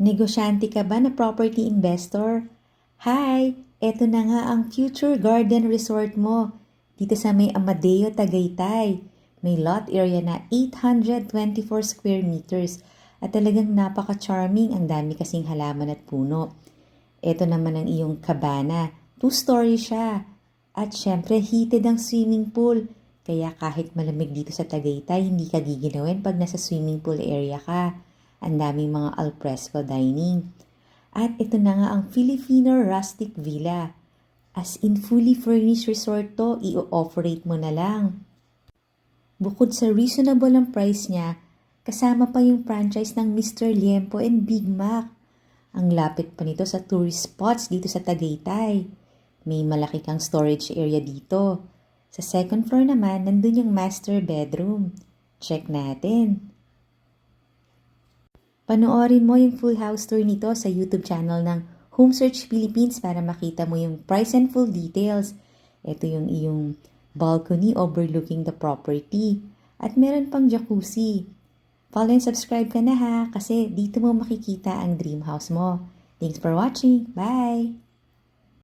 Negosyante ka ba na property investor? Hi! Eto na nga ang Future Garden Resort mo dito sa may Amadeo, Tagaytay. May lot area na 824 square meters at talagang napaka-charming, ang dami kasing halaman at puno. Eto naman ang iyong cabana. 2-story siya. At syempre heated ang swimming pool. Kaya kahit malamig dito sa Tagaytay, hindi ka giginawin pag nasa swimming pool area ka. Ang daming mga alfresco dining. At ito na nga ang Filipino Rustic Villa. As in fully furnished resort to, i-operate mo na lang. Bukod sa reasonable ang price niya, kasama pa yung franchise ng Mr. Liempo and Big Mac. Ang lapit pa nito sa tourist spots dito sa Tagaytay. May malaki kang storage area dito. Sa second floor naman, nandun yung master bedroom. Check natin. Panoorin mo yung full house tour nito sa YouTube channel ng Home Search Philippines para makita mo yung price and full details. Ito yung iyong balcony overlooking the property. At meron pang jacuzzi. Follow and subscribe ka na ha kasi dito mo makikita ang dream house mo. Thanks for watching. Bye!